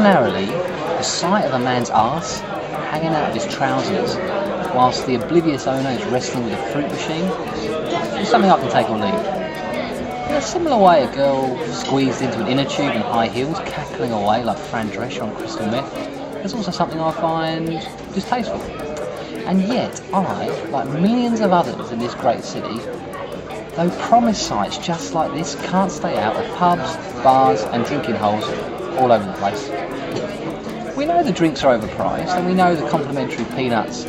Ordinarily, the sight of a man's arse hanging out of his trousers whilst the oblivious owner is wrestling with a fruit machine is something I can take or leave. In a similar way, a girl squeezed into an inner tube in high heels, cackling away like Fran Drescher on crystal meth, is also something I find distasteful. And yet, I, like millions of others in this great city, though promised sites just like this, can't stay out of pubs, bars and drinking holes all over the place. We know the drinks are overpriced, and we know the complimentary peanuts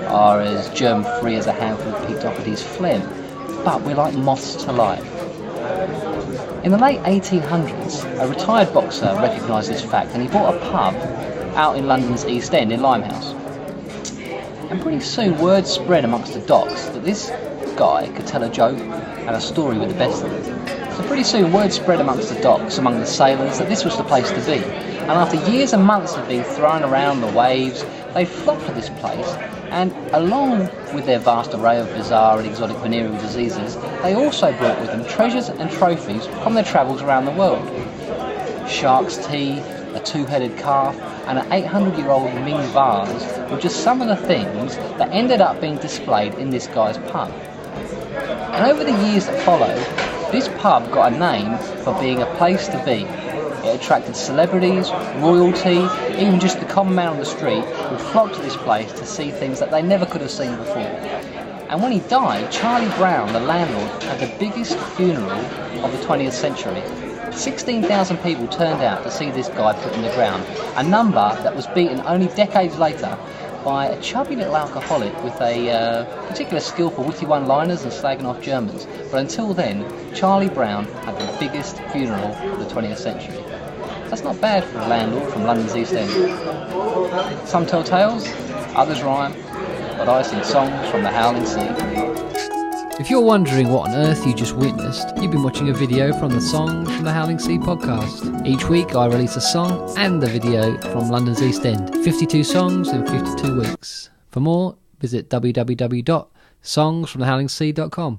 are as germ-free as a handful of Pete Doherty's phlegm, but we're like moths to light. In the late 1800s, a retired boxer recognised this fact, and he bought a pub out in London's East End in Limehouse. And pretty soon word spread amongst the docks that this guy could tell a joke and a story with the best of it. So pretty soon word spread amongst the docks, among the sailors, that this was the place to be. And after years and months of being thrown around the waves, they flocked to this place, and along with their vast array of bizarre and exotic venereal diseases, they also brought with them treasures and trophies from their travels around the world. Shark's teeth, a two-headed calf, and an 800-year-old Ming vase were just some of the things that ended up being displayed in this guy's pub. And over the years that followed, this pub got a name for being a place to be. It attracted celebrities, royalty, even just the common man on the street would flock to this place to see things that they never could have seen before. And when he died, Charlie Brown, the landlord, had the biggest funeral of the 20th century. 16,000 people turned out to see this guy put in the ground, a number that was beaten only decades later by a chubby little alcoholic with a particular skill for witty one-liners and slagging off Germans. But until then, Charlie Brown had the biggest funeral of the 20th century. That's not bad for a landlord from London's East End. Some tell tales, others rhyme, but I sing songs from the Howling Sea. If you're wondering what on earth you just witnessed, you've been watching a video from the Songs from the Howling Sea podcast. Each week I release a song and a video from London's East End. 52 songs in 52 weeks. For more, visit www.songsfromthehowlingsea.com.